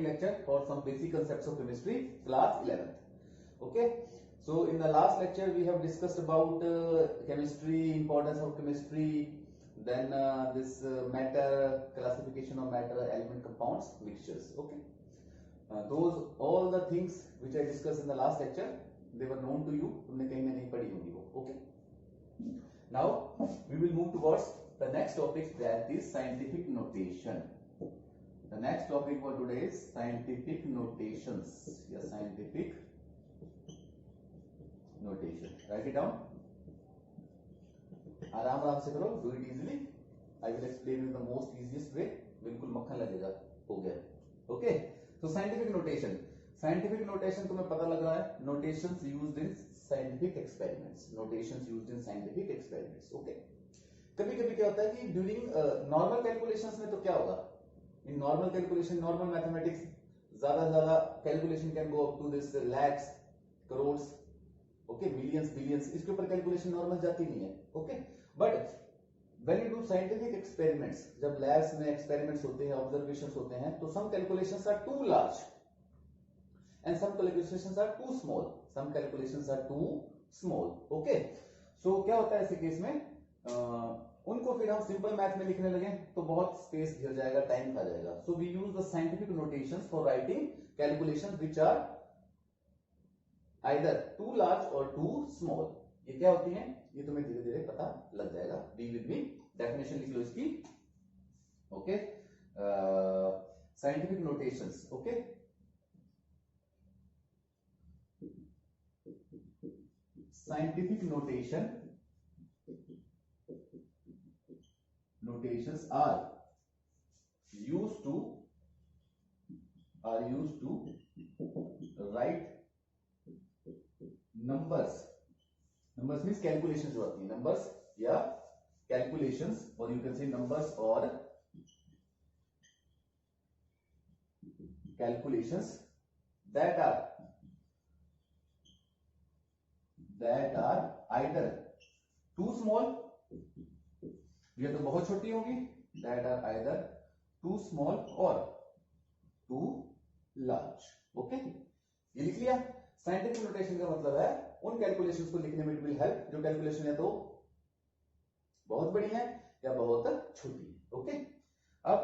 lecture for some basic concepts of chemistry, class 11th. Okay, so in the last lecture we have discussed about chemistry, importance of chemistry, then this matter, classification of matter, element, compounds, mixtures. Okay, those all the things which I discussed in the last lecture, they were known to you. तुमने कहीं ना कहीं पढ़ी होंगी वो. Okay, now we will move towards the next topic, that is scientific notation. The next topic for today is scientific notations. Yes, scientific notation. Write it down. आराम से करो. Do it easily. I will explain in the most easiest way. बिल्कुल मक्खन लगेगा. हो गया. Okay. So scientific notation. Scientific notation तुम्हें पता लग रहा है. Notations used in scientific experiments. Notations used in scientific experiments. Okay. कभी कभी क्या होता है कि ड्यूरिंग नॉर्मल कैलकुलेशंस में तो क्या होगा, in normal calculation, normal mathematics, ज्यादा से ज्यादा calculation can go up to this lakhs, crore, okay, millions, billions, इसके ऊपर कैलकुलेशन नॉर्मल जाती नहीं है. Okay, but when you do scientific experiments, जब लैब्स में एक्सपेरिमेंट्स होते हैं, ऑब्जर्वेशंस होते हैं, तो some calculations are too large and some calculations are too small. Some calculations are too small. Okay, so क्या होता है ऐसे केस में, उनको फिर हम सिंपल मैथ में लिखने लगे तो बहुत स्पेस घिर जाएगा, टाइम खा जाएगा. So we use the scientific notations for writing calculations which are either too large और टू स्मॉल. ये क्या होती हैं, ये तुम्हें धीरे धीरे पता लग जाएगा. बी विद मी, डेफिनेशन लिख लो इसकी. Okay, scientific notations. Okay, scientific notations are used to write numbers. Numbers means calculations जो आती है, numbers या calculations, or you can say numbers or calculations that are either too small, ये तो बहुत छोटी होगी, that are either too small or too large. Okay, ये लिख लिया. साइंटिफिक नोटेशन का मतलब है उन कैलकुलेशंस को लिखने में इट विल हेल्प जो कैलकुलेशन है तो बहुत बड़ी है या बहुत छोटी. ओके, अब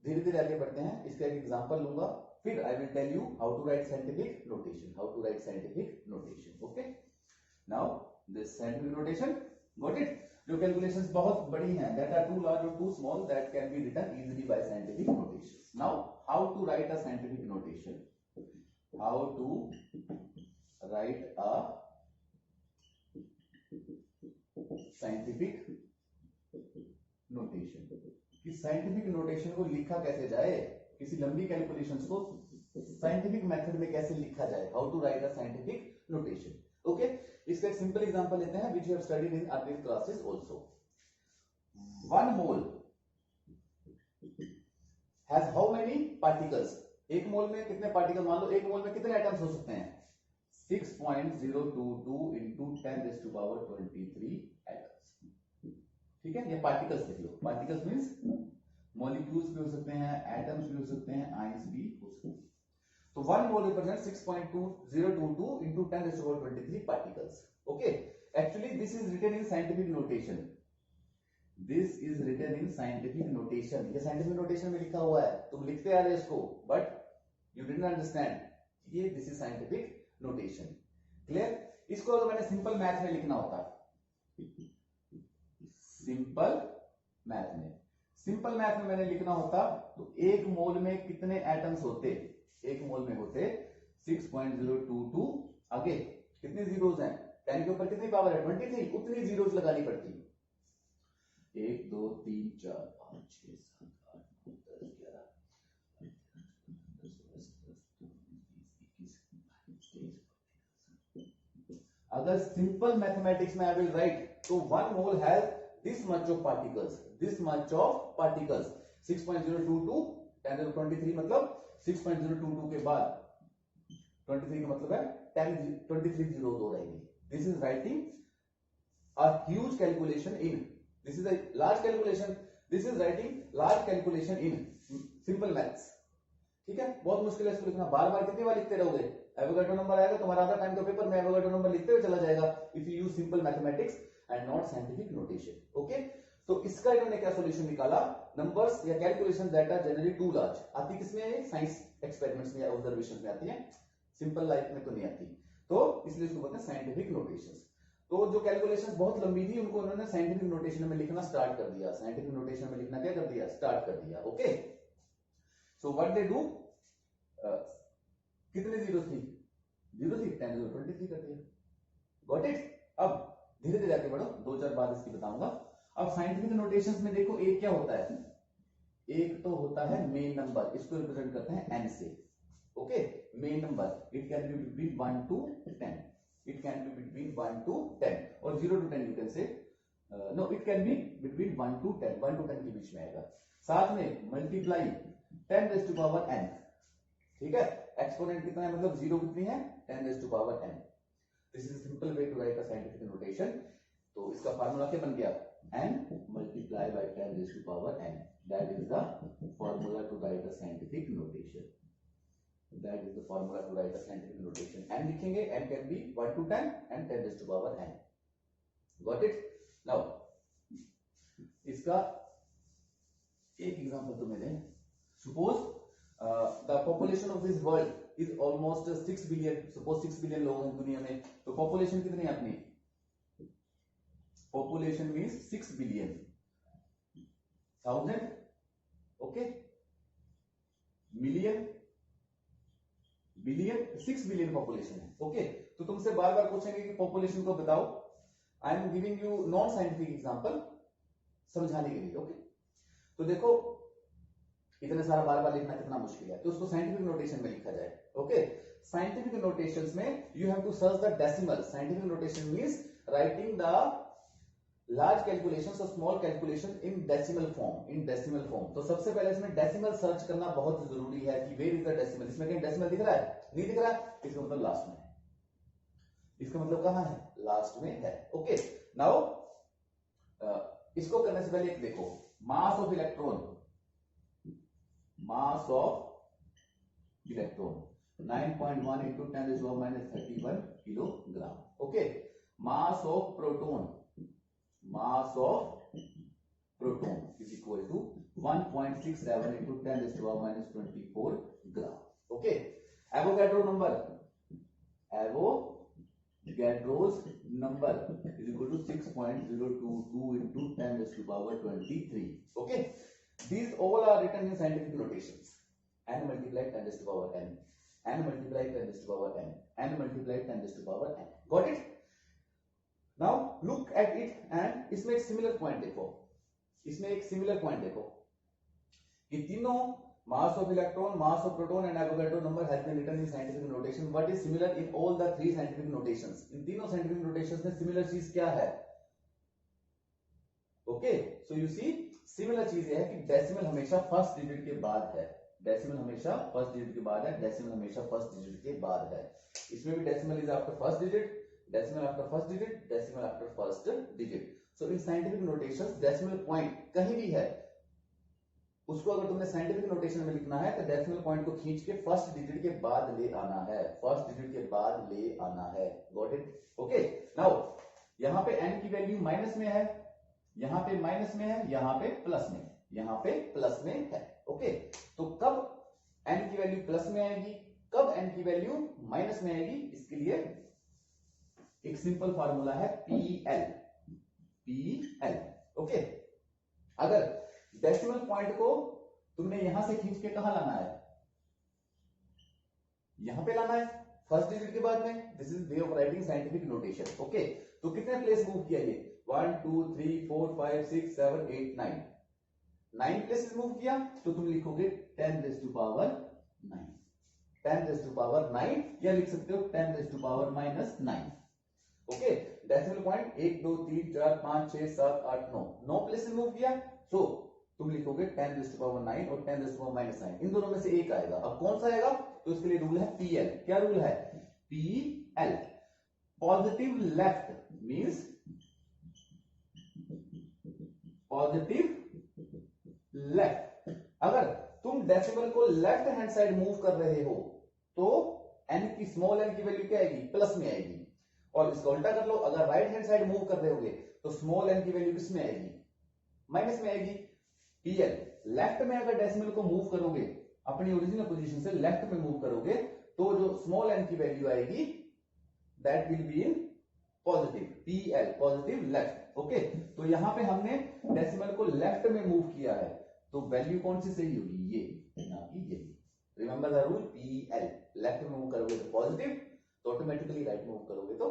धीरे धीरे आगे बढ़ते हैं. इसका एक एग्जांपल लूंगा, फिर I will tell you how to write scientific notation. How to write scientific notation. Okay, now this scientific notation, got it. जो कैलकुलेशंस बहुत बड़ी हैं, that are too large or too small, that can be written easily by scientific notations. Now, how to write a scientific notation? How to write a scientific notation? कि scientific notation को लिखा कैसे जाए, किसी लंबी कैलकुलेशंस को scientific method में कैसे लिखा जाए. How to write a scientific notation. Okay, इसका एक सिंपल एग्जांपल लेते हैं which we have studied in earlier classes also. 1 mole has how many particles? एक मोल में कितने पार्टिकल, मान लो एक मोल में कितने एटम्स हो सकते हैं? 6.022 into 10 raised to power 23 atoms. ठीक है, ये पार्टिकल्स लिख लो. पार्टिकल्स मींस मॉलिक्यूल्स भी हो सकते हैं, एटम्स भी हो सकते हैं, आयंस भी हो सकते हैं. So 1 mole represents 6.2022 into 10 raised to power 23 particles. Okay, actually this is written in scientific notation. This is written in scientific notation. ये scientific notation में लिखा हुआ है, तुम लिखते आ रहे इसको, but you didn't understand. ये this is scientific notation. Clear? इसको अगर मैंने सिंपल मैथ में लिखना होता, सिंपल मैथ में मैंने लिखना होता तो एक मोल में कितने एटम्स होते? एक मोल में होते 6.022. आगे कितने जीरोस हैं? 10 के ऊपर कितनी पावर है? 23. उतनी जीरोस लगानी पड़ती. 1 2 3 4 5 6 7 8 9 10 11 अगर सिंपल मैथमेटिक्स में आई विल राइट तो 1 mole has this much of particles, 6.022 1023 मतलब 6.022 के बाद 23 का मतलब है 23 जीरो हो रहेगी. This is writing a huge calculation in, this is a large calculation, this is writing large calculation in simple maths. ठीक है, बहुत मुश्किल है इसको लिखना, बार बार कितनी बार लिखते रहोगे, एवोगाड्रो नंबर आएगा तुम्हारा आधा टाइम तो पेपर में एवोगाड्रो नंबर लिखते हुए चला जाएगा if you use simple mathematics and not scientific notation. Okay, तो इसका इन्होंने क्या सॉल्यूशन निकाला, नंबर्स या calculation that are generally too large, आती किसमें है, साइंस एक्सपेरिमेंट्स में या ऑब्जर्वेशन में आती है, सिंपल लाइफ में तो नहीं आती, तो इसलिए इसको बोलते हैं साइंटिफिक नोटेशंस। तो जो कैलकुलेशंस बहुत लंबी थी उनको उन्होंने साइंटिफिक नोटेशन में लिखना स्टार्ट कर दिया, साइंटिफिक नोटेशन में लिखना क्या कर दिया, स्टार्ट कर दिया। Okay, so what they do, कितने जीरो थी, 0 थी, 10 0 23 कर दिया, गॉट इट। अब धीरे धीरे आगे बढ़ो, 2-4 बात इसकी बताऊंगा। अब साइंटिफिक नोटेशंस में देखो एक क्या होता है, एक तो होता है मेन नंबर, इसको रिप्रेजेंट करते हैं n से। Okay, main number it can be between 1 to 10, it can be between 1 to 10 और 0 to 10 you can say, no it can be between 1 to 10, 1 to 10 के बीच में आएगा। साथ में multiply 10 raised to power n, ठीक है, एक्सपोनेंट कितना है, मतलब 0 कितनी है, 10 raised to power n। This is simple way to write a scientific notation. तो इसका फार्मूला क्या बन गया, n multiply by 10 raised to power n, that is the formula to write a scientific notation, that is the formula to write a scientific notation. n लिखेंगे, n can be 1 to 10 and 10 raised to power n, got it. Now इसका एक example तुम्हें दें, suppose the population of this world is almost 6 billion, suppose 6 billion लोग हैं दुनिया में, तो population कितनी है अपनी, population means 6 billion thousand, okay, million, billion, 6 billion population है। okay, तो तुमसे बार बार पूछेंगे कि population को बताओ, I am giving you non scientific example समझाने के लिए। ओके, तो देखो इतने सारा बार बार लिखना कितना मुश्किल है, तो उसको साइंटिफिक नोटेशन में लिखा जाए। ओके, साइंटिफिक नोटेशंस में you have to search the decimal, scientific notation means writing the large calculations और small calculation in decimal form, in decimal form. तो सबसे पहले इसमें डेसिमल सर्च करना बहुत जरूरी है कि वेयर इज द डेसिमल, इसमें कहीं डेसिमल दिख रहा है, नहीं दिख रहा है, इसका मतलब लास्ट में है, इसका मतलब कहां है, लास्ट में है। ओके, नाउ इसको करने से पहले एक देखो, mass of electron, mass of electron 9.1 into 10 raised to power minus 31 kilogram. Okay, mass of proton, mass of proton is equal to 1.67 into 10 raised to power minus 24 gram. Okay, Avogadro number, Avogadro's number is equal to 6.022 into 10 raised to power 23. Okay, these all are written in scientific notations, n multiplied 10 raised to power n, n multiplied 10 raised to power n, n multiplied 10 raised to power n, got it। now look at it and इसमें एक similar point देखो, इसमें एक similar point देखो कि तीनों mass of electron, mass of proton and Avogadro number has been written in scientific notation। what is similar in all the three scientific notations, इन तीनों scientific notations में similar चीज क्या है। Okay, so you see similar चीज है कि decimal हमेशा first digit के बाद है, डेसिमल हमेशा फर्स्ट डिजिट के बाद है, डेसिमल हमेशा फर्स्ट डिजिट के बाद है। इसमें भी decimal is after first digit, decimal after first digit, decimal after first digit. So in scientific notations decimal point कहीं भी है, उसको अगर तुमने साइंटिफिक नोटेशन में लिखना है तो डेसिमल पॉइंट को खींच के फर्स्ट डिजिट के बाद ले आना है, फर्स्ट डिजिट के बाद ले आना है, गॉट इट। ओके, नाउ यहां पे n की वैल्यू माइनस में है, यहां पे माइनस में है, यहां पे प्लस में, यहां पे प्लस में है। ओके, तो कब n की वैल्यू प्लस में आएगी, कब n की वैल्यू माइनस में आएगी, इसके लिए एक सिंपल फार्मूला है PL, PL। ओके, अगर डेसिमल पॉइंट को तुमने यहां से खींच के कहां लाना है, यहां पे लाना है फर्स्ट डिजिट के बाद में, this is way of writing scientific notation. Okay, तो कितने प्लेस मूव किया ये, 1 2 3 4 5 6 7 8 9, 9 प्लेसेस मूव किया, तो तुम लिखोगे 10 raised to power 9, 10 raised to power 9, या लिख सकते हो 10 raised to power minus 9। Okay, decimal point 1 2 3 4 5 6 7 8 9, 9 places move किया, सो तुम लिखोगे 10 raised to power 9 और 10 raised to power minus 9, इन दोनों में से एक आएगा। अब कौन सा आएगा, तो इसके लिए रूल है PL। क्या रूल है, PL, positive left means positive left. अगर तुम तुम डेसिमल को लेफ्ट हैंड साइड मूव कर रहे हो तो n की स्मॉल n की वैल्यू क्या आएगी, प्लस में आएगी। और इसका उल्टा कर लो, अगर राइट हैंड साइड मूव कर रहे होगे तो स्मॉल n की वैल्यू किस में आएगी, माइनस में आएगी। pl लेफ्ट में अगर डेसिमल को मूव करोगे, अपनी ओरिजिनल पोजीशन से लेफ्ट में मूव करोगे तो जो स्मॉल n की वैल्यू आएगी that will be in positive, pl positive left. Okay, तो यहां पे हमने डेसिमल को लेफ्ट में मूव किया है तो वैल्यू कौन सी सही होगी, ये ना कि ये। Remember the rule, pl left में मूव करोगे तो पॉजिटिव, तो ऑटोमेटिकली राइट मूव करोगे तो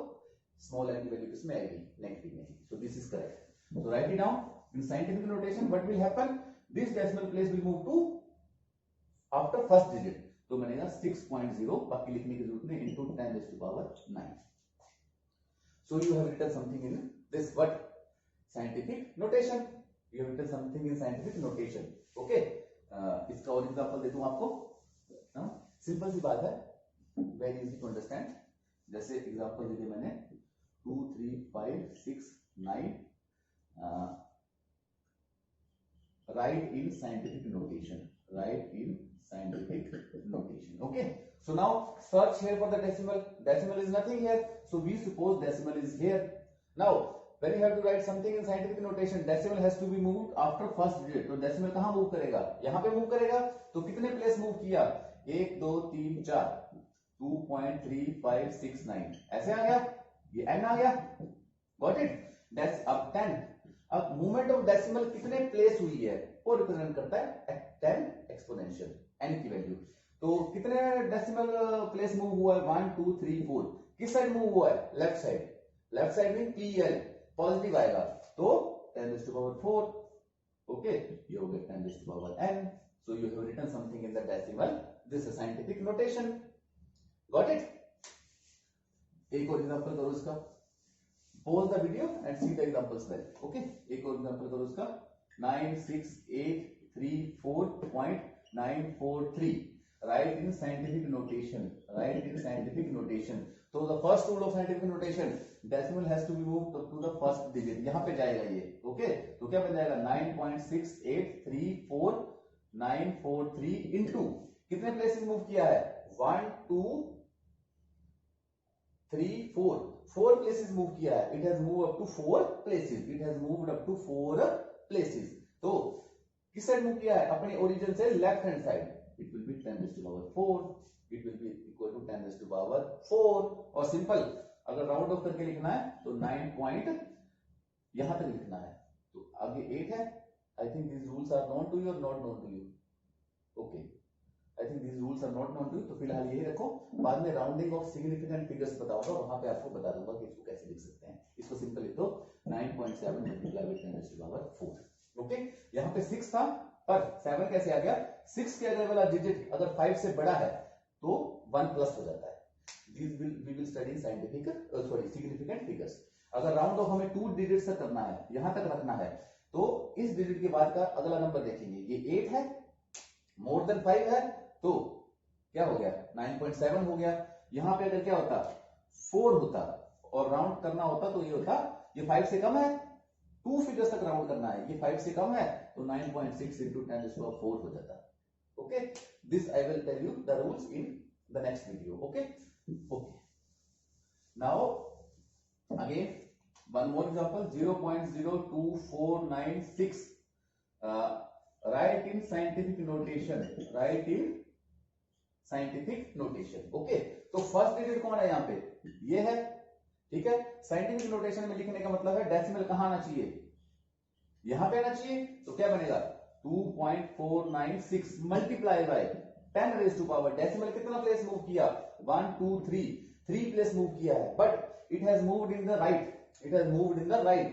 स्मॉल n की वैल्यू किसमें आएगी, नेगेटिव में। So this is correct. So write it down in scientific notation what will happen, this decimal place will move to after first digit, तो बनेगा 6.0, बाकी लिखने की जरूरत नहीं, into 10 raised to power 9। So you have written something in this what scientific notation, you have written something in scientific notation। okay, इसका और example दे दूं आपको, सिंपल सी बात है, वेरी इजी टू अंडरस्टैंड। जैसे एग्जांपल दे दिया मैंने 2 3 5 6 9 right in scientific notation, write in scientific notation। okay, so now search here for the decimal, decimal is nothing here, so we suppose decimal is here। now when you have to write something in scientific notation, decimal has to be moved after first digit, तो decimal कहां move करेगा, यहां पे move करेगा, तो कितने place move किया, 1 2 3 4, 2.3569 ऐसे आ गया, ये n आ गया, गॉट इट। अब 10, अब मूवमेंट ऑफ डेसिमल कितने प्लेस हुई है वो रिप्रेजेंट करता है 10 एक्सपोनेंशियल n की वैल्यू। तो कितने डेसिमल प्लेस मूव हुआ है, 1 2 3 4, किस साइड मूव हुआ है, लेफ्ट साइड, लेफ्ट साइड में pl पॉजिटिव आएगा तो 10 raised to power 4। ओके, ये हो गया 10 raised to power n। So you have written something in the decimal, this is scientific notation, got it. एक और एग्जांपल करो इसका, pause the video and see the examples well। okay, एक और example करो इसका, 968334.943 write in scientific notation, write in scientific notation। तो the first rule of scientific notation, decimal has to be moved to the first digit, यहां पे जाएगा ये। Okay, तो क्या बन जाएगा 9.6834943 इनटू कितने प्लेसेस मूव किया है, 1 2 3 4, 4 places मूव किया है, it has moved up to 4 places, it has moved up to 4 places। तो किस साइड मूव किया है, अपने ओरिजिन से left hand side, it will be 10 raised to power 4, it will be equal to 10 raised to power 4। और simple अगर round of करके लिखना है तो 9 पॉइंट यहां तक लिखना है, तो आगे 8 है। I think this rules are known to you और not known to you, okay, I think this rules are not known to you, तो फिलहाल यही रखो, बाद में राउंडिंग ऑफ सिग्निफिकेंट फिगर्स बताऊंगा, वहां पे आपको बता दूंगा कि इसको कैसे लिख सकते हैं। इसको सिंपल लिख दो 9.7 multiply by 10 raised to power 4। Okay, यहाँ पे 6 था पर 7 कैसे आ गया, 6 के अगले वाला डिजिट अगर 5 से बड़ा है तो 1 प्लस हो जाता है। We will study scientific sorry significant figures. अगर राउंड ऑफ हमें 2 डिजिट तक करना है, यहां तक रखना है, तो इस डिजिट के बाद का अगला नंबर देखेंगे, ये 8 है, मोर देन 5 है तो क्या हो गया 9.7 हो गया। यहां पे अगर क्या होता 4 होता और राउंड करना होता तो ये होता, ये 5 से कम है, 2 फिगर्स तक राउंड करना है, ये 5 से कम है तो 9.6 into 10 raised to power 4 हो जाता। Okay, this I will tell you the rules in the next video. Okay, okay, now again one more example 0.02496 write in scientific notation, write in scientific notation. Okay, तो first digit कौन है यहाँ पे, ये है, ठीक है। साइंटिफिक नोटेशन में लिखने का मतलब है डेसिमल कहां आना चाहिए, यहां पे आना चाहिए, तो क्या बनेगा 2.496 multiply by 10 raised to power, decimal कितना प्लेस मूव किया 1 2 3, 3 प्लेस मूव किया है, but it has moved in the right, it has moved in the right,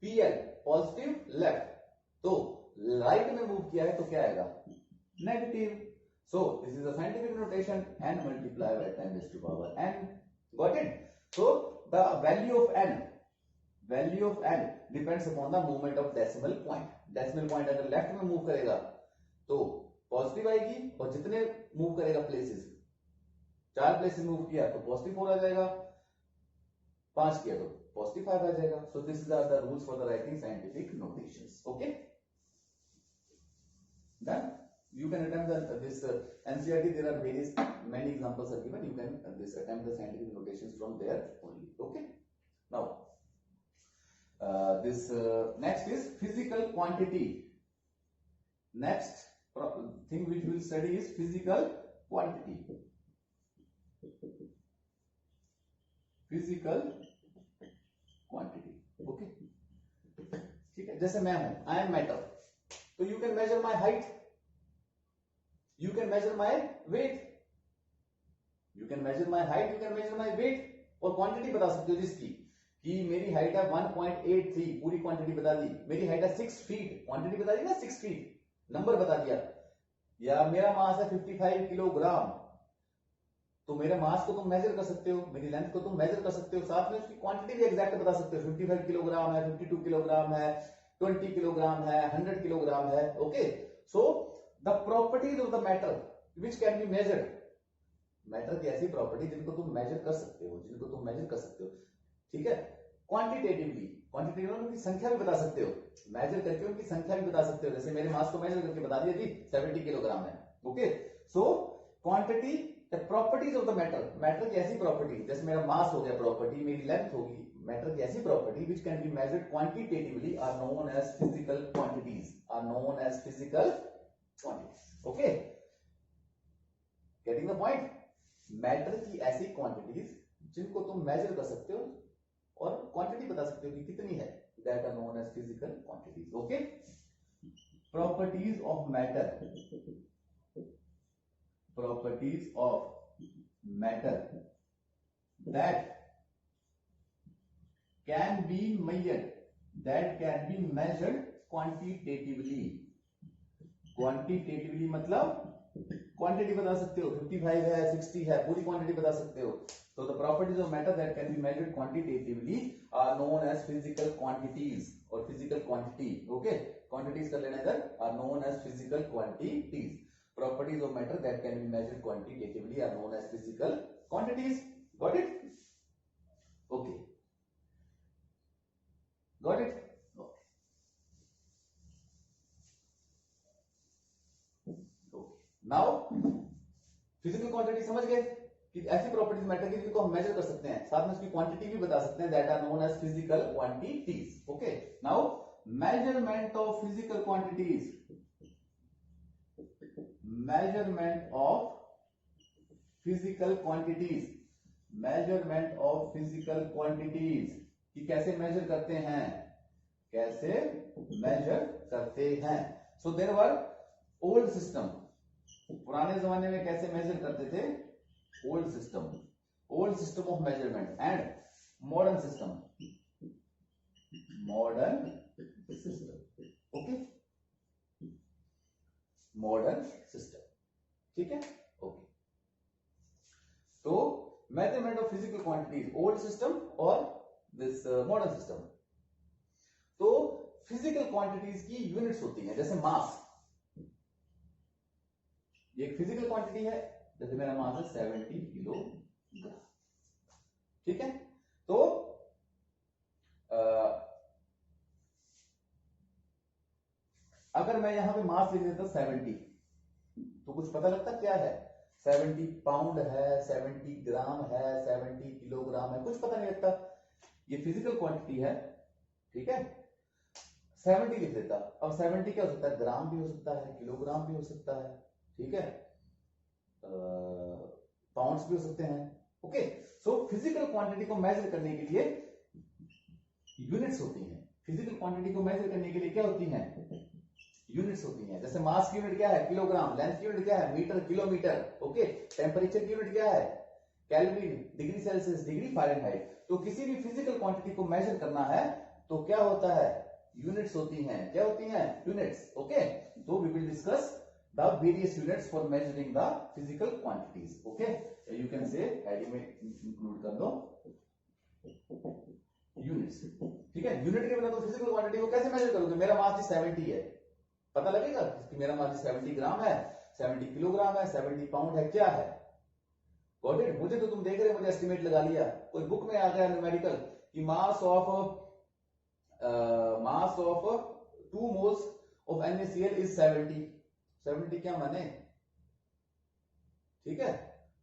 pl positive left, तो राइट में मूव किया है तो क्या आएगा negative. So this is the scientific notation, n multiply by 10 raised to power n, got it। So the value of n depends upon the movement of decimal point। decimal point अगर left में move करेगा तो positive आएगी, और जितने move करेगा places, 4 places move किया तो पॉजिटिव 4 आ जाएगा, 5 किया तो पॉजिटिव 5 आ जाएगा। So this is the rules for the writing scientific notations। Okay, done। You can attempt this NCERT. There are various many examples are given. You can this attempt the scientific notations from there only. Okay. Now this next is physical quantity. Next thing which we will study is physical quantity. Physical quantity. Okay. ठीक है, जैसे मैं हूं, I am matter. So you can measure my height. You can measure my weight. You can measure my height. You can measure my weight. और quantity बता सकते हो जिसकी कि मेरी हाइट है 1.83, पूरी क्वांटिटी बता दी. मेरी हाइट है 6 फीट, क्वांटिटी बता दी ना, 6 फीट, नंबर बता दिया. या मेरा मास है 55 किलोग्राम, तो मेरे मास को तुम मेजर कर सकते हो, मेरी लेंथ को तुम मेजर कर सकते हो, साथ में उसकी क्वांटिटी भी एग्जैक्ट बता सकते हो. 55 किलोग्राम है, 52 किलोग्राम है, 20 किलोग्राम है, 100 किलोग्राम है. Okay. So the properties of the matter which can be measured. Matter की ऐसी प्रॉपर्टी जिनको तुम मेजर कर सकते हो, जिनको तुम मेजर कर सकते हो. ठीक है. क्वांटिटेटिवली, क्वांटिटेटिवली उनकी संख्या भी बता सकते हो, मेजर करके उनकी संख्या भी बता सकते हो. जैसे मेरे मास को मेजर करके बता दिया जी 70 किलोग्राम है. Okay. So quantity, the properties of the matter, matter की ऐसी प्रॉपर्टी, जैसे मेरा मास हो गया प्रॉपर्टी, मेरी लेंथ होगी, मैटर की ऐसी property which can be measured quantitatively are known as physical quantities, are known as physical quantities. Okay. Getting the point. Matter की ऐसी क्वांटिटीज जिनको तुम मेजर कर सकते हो और क्वांटिटी बता सकते हो कि कितनी है, that are known as physical quantities. Okay. Properties of matter, properties of matter that can be measured, that can be measured quantitatively. quantitatively मतलब क्वांटिटी बता सकते हो, 55 है, 60 है, पूरी क्वांटिटी बता सकते हो. So the properties of matter that can be measured quantitatively are known as physical quantities or physical quantity. Okay, quantities कर लेना इधर, are known as physical quantities. Properties of matter that can be measured quantitatively are known as physical quantities. Got it? Okay. Got it? Okay. Okay. Now physical quantity समझ गए कि ऐसी properties matter की जिनको हम मेजर कर सकते हैं, साथ में उसकी क्वांटिटी भी बता सकते हैं, that are known as physical quantities. Okay. Now measurement of physical quantities, measurement of physical quantities, measurement of physical quantities कि कैसे मेजर करते हैं, कैसे मेजर करते हैं. So there were old system, पुराने जमाने में कैसे मेजर करते थे, old system of measurement and modern system, okay, modern system. ठीक है. ओके. तो measurement of physical quantities, old system और दिस मॉडर्न सिस्टम. तो फिजिकल क्वांटिटीज की यूनिट्स होती हैं, जैसे मास, ये एक फिजिकल क्वांटिटी है, जैसे मेरा मास है 70 किलोग्राम. ठीक है. तो अगर मैं यहां पे मास लिख देता 70, तो कुछ पता लगता क्या है, 70 पाउंड है, 70 ग्राम है, 70 किलोग्राम है, कुछ पता नहीं लगता. ये फिजिकल क्वांटिटी है. ठीक है. 70 लिख देता. अब 70 क्या हो सकता है, ग्राम भी हो सकता है, किलोग्राम भी हो सकता है. ठीक है. पाउंड्स भी हो सकते हैं. ओके. सो फिजिकल क्वांटिटी को मेजर करने के लिए यूनिट्स होती हैं. फिजिकल क्वांटिटी को मेजर करने के लिए क्या होती हैं, यूनिट्स होती हैं. जैसे मास की यूनिट क्या है, किलोग्राम. लेंथ की यूनिट क्या है, मीटर, किलोमीटर. ओके. टेम्परेचर की यूनिट क्या है, kelvin, degree Celsius, degree Fahrenheit. तो किसी भी फिजिकल क्वांटिटी को मेजर करना है तो क्या होता है, यूनिट्स होती हैं. क्या होती हैं, यूनिट्स. ओके. तो we will discuss the various units for measuring the physical quantities. Okay. You can say heading में इंक्लूड कर दो यूनिट्स. ठीक है. यूनिट के बिना तो फिजिकल क्वांटिटी को कैसे मेजर करोगे. मेरा मास 70 है, पता लगेगा कि मेरा मास 70 ग्राम है, 70 किलोग्राम है, 70 पाउंड है, क्या है. Got it. मुझे तो तुम देख रहे, मुझे एस्टिमेट लगा लिया. कोई बुक में आ गया न्यूमेरिकल कि mass of 2 moles of NaCl is 70. 70 क्या माने, ठीक है।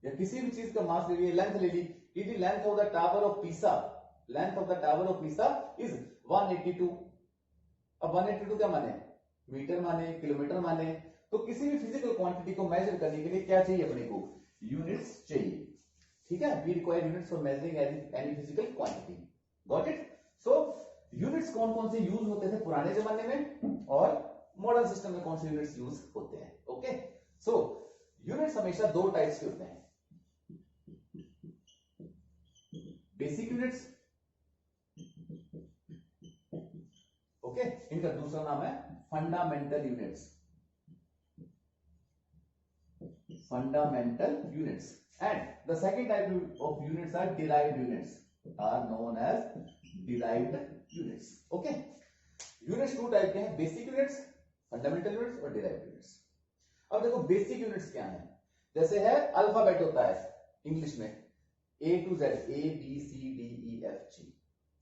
या किसी भी चीज का मास ले ली, लेंथ ले ली, कि length of the tower of Pisa, length of the tower of Pisa is 182। अब 182 क्या माने, मीटर माने, किलोमीटर माने। तो किसी भी फिजिकल क्वांटिटी को मेजर करने के लिए क्या चाहिए अपने को, यूनिट्स चाहिए, ठीक है। We require units for measuring any physical quantity, got it. So units कौन कौन से यूज होते थे पुराने जमाने में और मॉडर्न सिस्टम में कौन से यूनिट्स यूज होते हैं, ओके। सो यूनिट्स हमेशा दो टाइप्स के होते हैं, बेसिक यूनिट्स, ओके, इनका दूसरा नाम है fundamental units, fundamental units, and the second type of units are derived units, are known as derived units, okay। units two type के हैं, बेसिक यूनिट्स, फंडामेंटल यूनिट्स और derived units। अब देखो basic units क्या है, जैसे है अल्फाबेट होता है इंग्लिश में A to Z, A B C D E F G,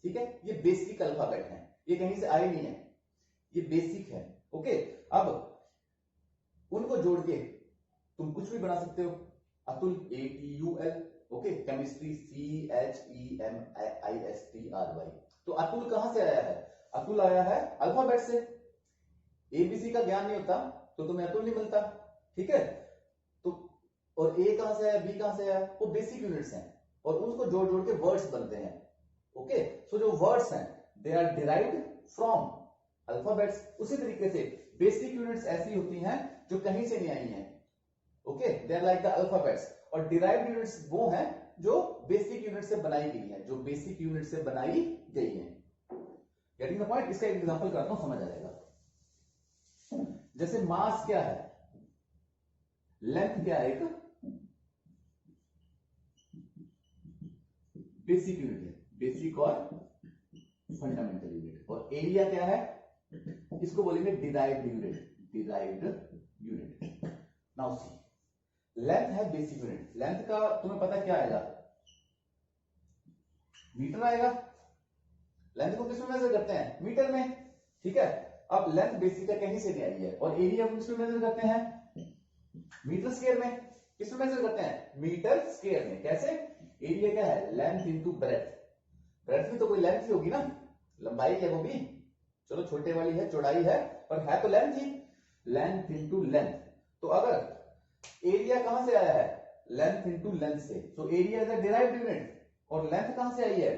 ठीक है, ये बेसिक अल्फाबेट है, ये कहीं से आए नहीं है, ये बेसिक है, ओके। अब उनको जोड़ के तुम कुछ भी बना सकते हो, Atul ATUL, okay, chemistry CHEMISTRY। तो अतुल कहां से आया है, अतुल आया है अल्फाबेट से, ABC का ज्ञान नहीं होता तो तुम्हें अतुल नहीं मिलता, ठीक है। तो और A कहां से आया, B कहां से आया, वो बेसिक यूनिट्स हैं और उनको जोड़ जोड़ के वर्ड्स बनते हैं, ओके। सो जो वर्ड्स हैं they are derived from alphabets. उसी तरीके से बेसिक यूनिट्स ऐसी होती हैं जो कहीं से नहीं आई हैं, okay, they are like the alphabets. और डिराइव्ड यूनिट्स वो हैं जो बेसिक यूनिट से बनाई गई हैं, जो बेसिक यूनिट से बनाई गई हैं। Getting the point. इसका एक एग्जांपल कराता हूं, समझ आ जाएगा। जैसे मास क्या है, लेंथ क्या है, एक बेसिक यूनिट है, बेसिक और फंडामेंटल यूनिट। और एरिया क्या है, इसको बोलेंगे derived unit, derived unit. Now see, length है बेसिक यूनिट, लेंथ का तुम्हें पता क्या आएगा, मीटर आएगा। लेंथ को किसमें मेजर करते हैं, मीटर में, ठीक है। अब लेंथ बेसिक का कहीं से नहीं आई है, और एरिया को किसमें मेजर करते हैं, मीटर स्क्वायर में। किसमें मेजर करते हैं, मीटर स्क्वायर में। कैसे, एरिया क्या है, लेंथ इंटू ब्रेथ, ब्रेथ भी तो कोई लेंथ ही होगी ना, लंबाई है वो भी, चलो छोटे वाली है, चौड़ाई है, पर है तो लेंथ ही, लेंथ इंटू लेंथ। तो अगर एरिया कहां से आया है, लेंथ इंटू लेंथ से, तो area is a derived unit. और लेंथ कहां से आई है,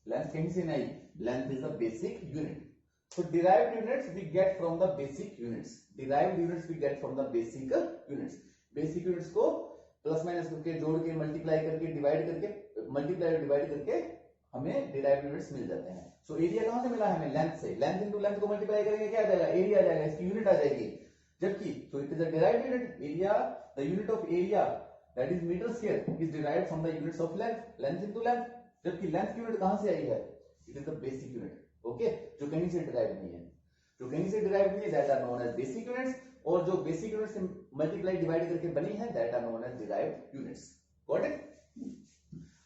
लेंथ कहीं से नहीं, length is a basic unit. So derived units we get from the basic units. Derived units we get from the basic units. Basic units को plus minus करके, जोड़ के, मल्टीप्लाई करके, डिवाइड करके, मल्टीप्लाई और डिवाइड करके हमें derived units मिल जाते हैं। So एरिया कहां से मिला है हमें, लेंथ से। लेंथ इनटू लेंथ को मल्टीप्लाई करेंगे क्या आ जाएगा, एरिया आ जाएगा, इसकी यूनिट आ जाएगी। जबकि so it is a derived unit, area, the unit of area that is meter square is derived from the units of length, length into length। जबकि length की यूनिट कहां से आई है, it is the basic unit, okay, जो कहीं से derive नहीं है, जो कहीं से डिराइव नहीं है that are known as basic units, और जो बेसिक यूनिट से मल्टीप्लाई डिवाइड करके बनी है that are known as derived units, got it.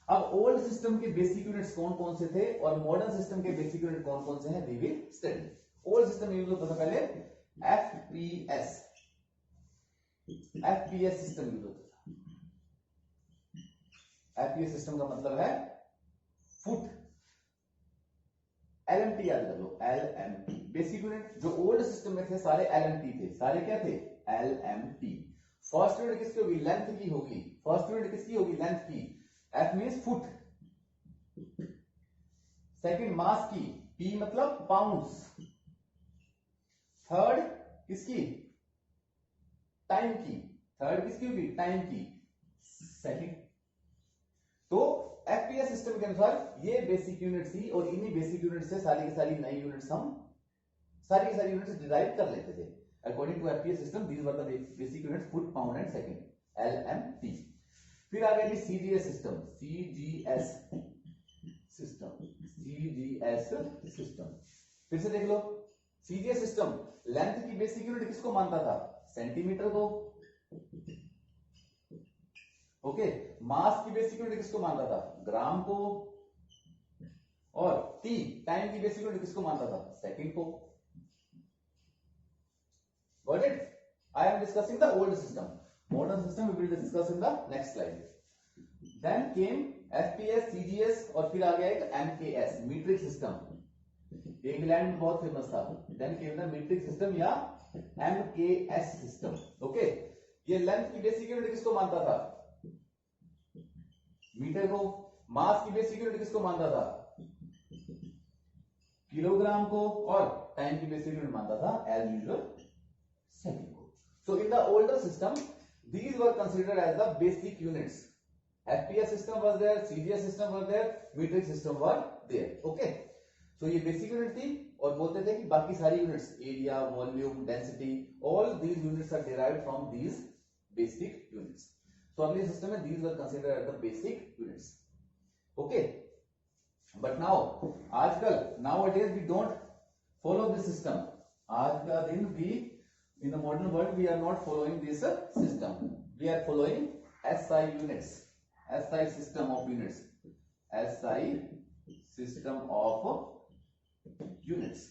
अब ओल्ड सिस्टम के बेसिक यूनिट्स कौन कौन से थे और मॉडर्न सिस्टम के बेसिक यूनिट कौन कौन से हैं, we will study. Old system use होता था पहले एफपीएस, एफपीएस सिस्टम यूज होता था। एफपीएस सिस्टम का मतलब है फुट, एलएमटी याद कर लो, एलएमटी बेसिक यूनिट। जो ओल्ड सिस्टम में थे सारे एलएमटी थे, सारे क्या थे, एलएमटी। फर्स्ट यूनिट किसकी होगी, लेंथ की होगी, फर्स्ट यूनिट किसकी होगी, लेंथ की, एफ मींस फुट। सेकंड मास की, पी मतलब पाउंड्स। थर्ड किसकी, टाइम की, थर्ड किसकी होगी, टाइम की, सेकंड। तो एफपीएस सिस्टम के अनुसार ये बेसिक यूनिट थी, और इन्हीं बेसिक यूनिट से सारी की सारी नई यूनिट्स हम सारी की सारी यूनिट्स डिराइव कर लेते थे। According to FPS system these were the basic units, foot, pound and second, LMT. फिर आ गया जी CGS system, CGS system, CGS system. फिर से देख लो, सीजीएस सिस्टम लेंथ की बेसिक यूनिट किसको मानता था, सेंटीमीटर को, ओके। मास की बेसिक यूनिट किसको मानता था, ग्राम को, और टी टाइम की बेसिक यूनिट किसको मानता था, सेकंड को, got it. I am discussing the old system. Modern system we will discuss in the next slide. Then came FPS, CGS और फिर आ गया एक MKS, मीट्रिक सिस्टम. इंग्लैंड में बहुत फेमस था. Then came the metric system या MKS system. Okay, ये लेंथ की बेसिक यूनिट किसको मानता था? मीटर को. मास की बेसिक यूनिट किसको मानता था? किलोग्राम को. और टाइम की बेसिक यूनिट मानता था एज यूजुअल सेकंड को. So in the older system these were considered as the basic units. FPS system was there, CGS system was there, metric system were there. Okay, so ये basic unit थी और बोलते थे कि बाकी सारी units, area, volume, density, all these units are derived from these basic units. So अगले system में these were considered as the basic units. Okay, but now आजकल nowadays we don't follow this system. आज का दिन भी in the modern world we are not following this system. We are following SI units, SI system of units, SI system of units.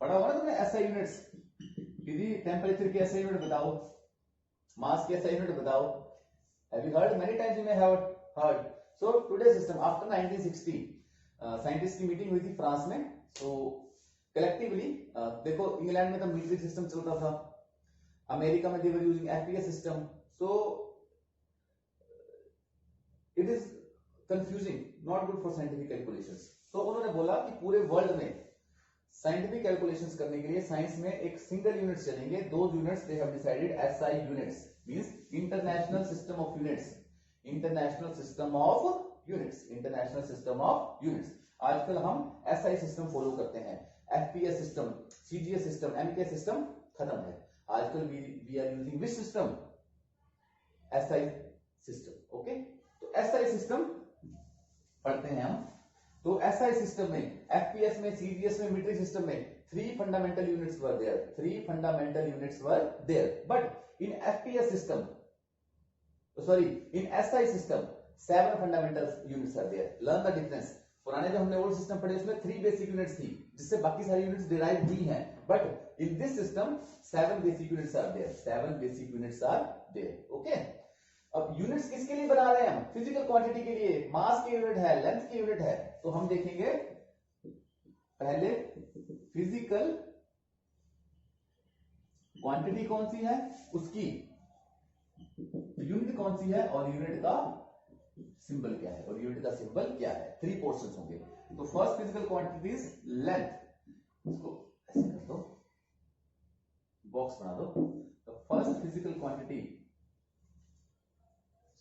पढ़ा होगा ना तुमने SI units? दीदी temperature की SI unit बताओ, मास की SI unit बताओ. Have you heard? Many times you may have heard. So today's system after 1960 scientist की मीटिंग हुई थी फ्रांस में. So collectively देखो इंग्लैंड में तो मीट्रिक सिस्टम चलता था, अमेरिका में they were using FPS system. So it is confusing, not good for scientific calculations. तो उन्होंने बोला कि पूरे वर्ल्ड में साइंटिफिक कैलकुलेशंस करने के लिए साइंस में एक सिंगल यूनिट्स चलेंगे. दो units they have decided SI units means international system of units. International system of units, international system of units. आजकल हम SI सिस्टम फॉलो करते हैं. FPS system, CGS system, MK system खत्म है. आजकल we are using which system? SI system. Okay, तो SI system पढ़ते हैं हम. तो SI सिस्टम में, FPS में, CGS में, मीट्रिक सिस्टम में 3 fundamental units were there. 3 fundamental units were there. But in FPS system, sorry, in SI system 7 fundamental units are there. Learn the difference. पुराने जो हमने ओल्ड सिस्टम पढ़े उसमें 3 basic units थी जिससे बाकी सारी यूनिट्स डिराइव हुई हैं. But in this system 7 basic units are there. 7 basic units are there. Okay, अब यूनिट्स किसके लिए बना रहे हैं हम? फिजिकल क्वांटिटी के लिए. मास की यूनिट है, लेंथ की यूनिट है. तो हम देखेंगे पहले फिजिकल क्वांटिटी कौन सी है, उसकी यूनिट कौन सी है और यूनिट का सिंबल क्या है, और यूनिट का सिंबल क्या है. 3 पोर्शंस होंगे. तो first physical quantity is length. इसको ऐसे कर दो, बॉक्स बना दो. The first physical quantity.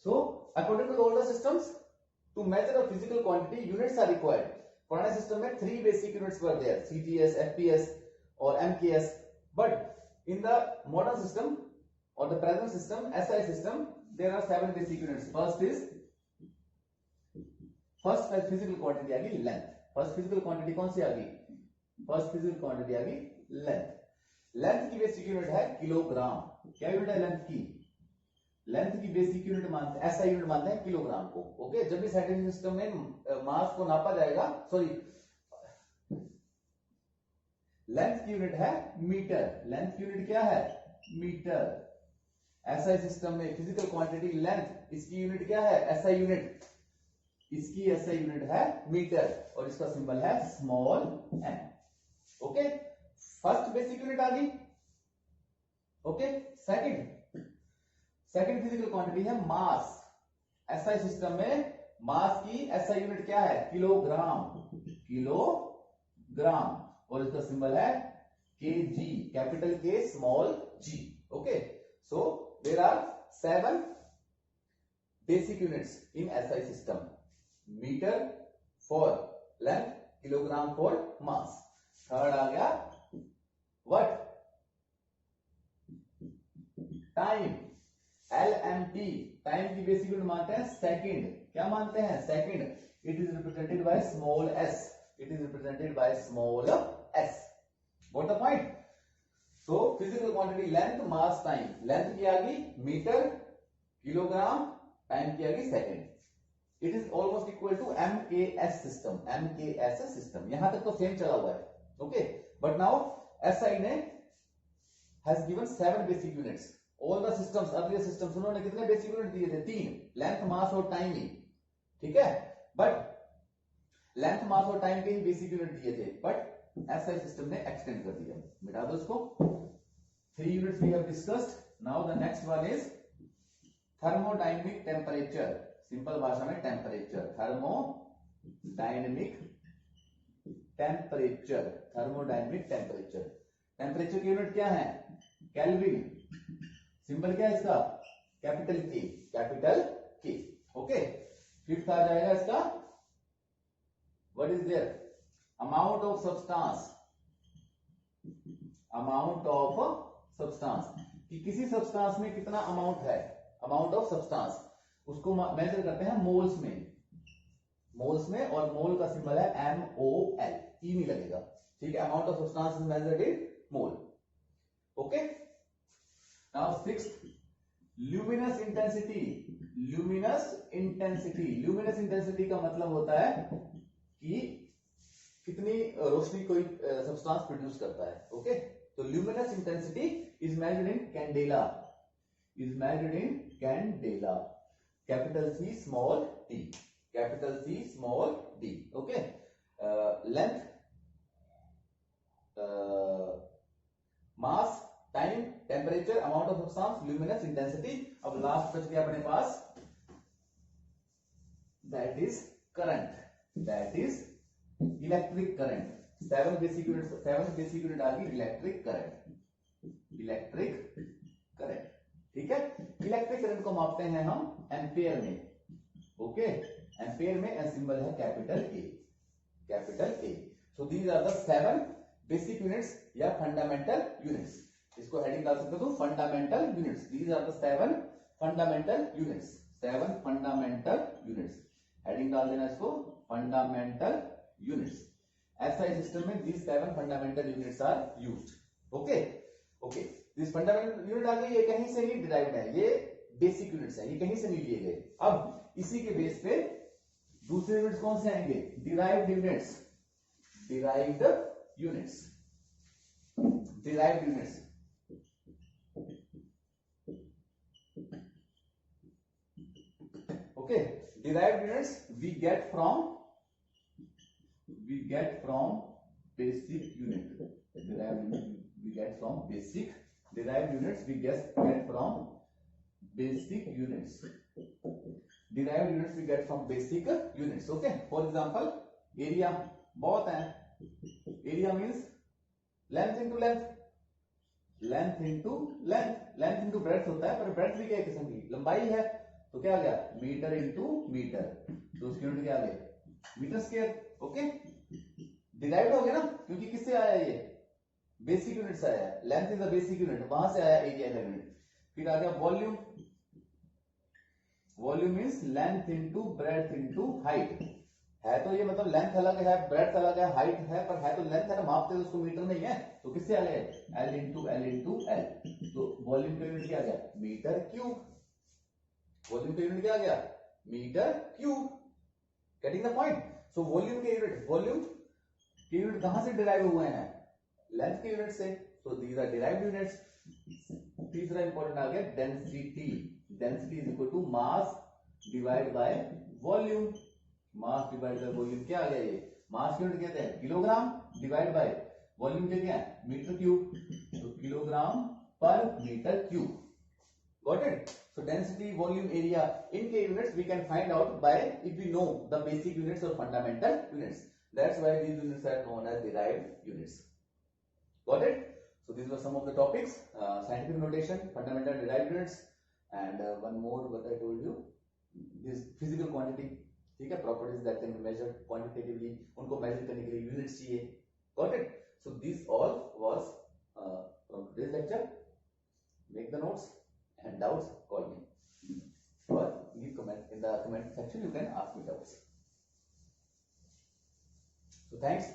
So according to the older systems to measure a physical quantity units are required. पुराने सिस्टम में 3 basic units were there, CGS, FPS और MKS. But in the modern system और the present system SI system there are 7 basic units. First physical quantity आ गई length. First physical quantity कौन सी आ गई? First physical quantity आ गई length. Length की basic unit है किलोग्राम. क्या यूनिट है लेंथ की? लेंथ की बेसिक यूनिट मानते हैं, SI यूनिट मानते हैं किलोग्राम को. ओके, जब भी साइंटिफिक सिस्टम में मास को नापा जाएगा, सॉरी लेंथ की यूनिट है मीटर. लेंथ की यूनिट क्या है? मीटर. SI सिस्टम में फिजिकल क्वांटिटी लेंथ, इसकी यूनिट क्या है? SI unit. इसकी SI यूनिट है मीटर और इसका सिंबल है small m. Okay, first basic unit आ गई. ओके, सेकंड फिजिकल क्वांटिटी है मास. SI सिस्टम में मास की SI यूनिट क्या है? किलोग्राम. किलोग्राम और इसका सिंबल है kg, capital K small g. Okay, so there are 7 basic units in SI system. Metre for length, kilogram for mass. Third आ गया व्हाट? टाइम. LMT. टाइम की बेसिक यूनिट मानते हैं सेकंड. क्या मानते हैं? Second. It is represented by small s. It is represented by small s. What the point? So physical quantity length, mass, time. Length की आ गई मीटर, किलोग्राम, टाइम की आ गई second. It is almost equal to MKS system. MKS system. यहां तक तो same चला हुआ है. Okay, but now SI ने has given 7 basic units. All the systems, earlier systems, उन्होंने कितने बेसिक यूनिट दिए थे? 3, लेंथ, मास और टाइम ही, ठीक है। बट लेंथ, मास और टाइम के ही बेसिक यूनिट दिए थे, बट एसआई सिस्टम ने एक्सटेंड कर दिया। मिटा दो इसको। 3 units we have discussed. Now the next one is thermodynamic temperature. Simple भाषा में temperature, thermodynamic temperature, thermodynamic temperature. Temperature की यूनिट क्या है? केल्विन। सिंबल क्या है इसका? कैपिटल के, कैपिटल के। ओके, फिफ्थ आ जाएगा इसका, what is there? Amount of substance, amount of substance, कि किसी सब्सटेंस में कितना अमाउंट है, अमाउंट ऑफ सब्सटेंस, उसको मेजर करते हैं मोल्स में, मोल्स में, और मोल का सिंबल है MOL, ई नहीं लगेगा, ठीक है। Amount of substance is measured in mole. Okay, now sixth, luminous intensity. Luminous intensity, luminous intensity का मतलब होता है कि कितनी रोशनी कोई सब्सटेंस प्रोड्यूस करता है। ओके, तो luminous intensity is measured in candela, is measured in candela, capital C small d, capital C small d। Okay, length, mass, time, temperature, amount of substance, luminous intensity. अब last बच गया अपने पास, that is current, that is electric current. 7 basic unit आ गई, electric current, electric current, ठीक है। Electric current को मापते हैं हम एम्पियर में। ओके, एम्पियर में सिंबल है capital A, capital A। So these are the 7 basic units या फंडामेंटल यूनिट्स। इसको हेडिंग डाल सकते हो, fundamental units. These are the 7 fundamental units, 7 fundamental units. Heading डाल देना इसको, फंडामेंटल यूनिट्स। SI सिस्टम में these 7 fundamental units are used. Okay, okay. These fundamental unit आ गई, ये कहीं से नहीं डिराइव्ड है, ये बेसिक यूनिट्स है, ये कहीं से नहीं लिए गए। अब इसी के बेस पे दूसरे यूनिट्स कौन से आएंगे? Derived units, derived units, derived units. Okay, derived units we get from basic unit. Derived unit we get from basic, derived units we get from basic units, derived units we get from basic units. Okay, for example, area बहुत है, area means length into length, length into length, length into breadth होता है, पर breadth भी क्या किस्म की? लंबाई है, तो क्या आ गया? मीटर इंटू मीटर, तो उसकी यूनिट क्या आ गई? Metre square. ओके, डिराइव्ड हो गया ना, क्योंकि किससे आया? ये बेसिक यूनिट से आया, length is the basic unit, वहां से आया एरिया का यूनिट। फिर आ गया volume, volume means length into breadth into height. है तो ये मतलब लेंथ अलग है, ब्रेड्थ अलग है, हाइट है, पर है तो लेंथ है ना, मापते तो उसको मीटर नहीं है, तो किससे आ गया? L into L into L। तो वॉल्यूम का यूनिट क्या आ गया? Metre cube. वॉल्यूम का यूनिट क्या आ गया? Metre cube. Getting the point? So volume के यूनिट, वॉल्यूम के यूनिट कहां से डिराइव हुए हैं? लेंथ के यूनिट से, so these are derived units. तीसरा इंपॉर्टेंट आ गया density, density is equal to mass divide by volume, mass divide by volume. क्या आ गया? ये मास यूनिट कहते हैं किलोग्राम, डिवाइड बाय वॉल्यूम कहते हैं मीटर क्यूब, तो kilogram per metre cube. Got it? So density, volume, area, इनके units we can find out by if we know the basic units or fundamental units. That's why these units are known as derived units. Got it? So these were some of the topics: scientific notation, fundamental derived units, and one more what I told you, this physical quantity. ठीक है, properties that can be measured quantitatively, उनको measure करने के लिए units चाहिए. Got it? So this all was from today's lecture. Make the notes. And doubts, call me or leave comment in the comment section. You can ask me doubts. So thanks.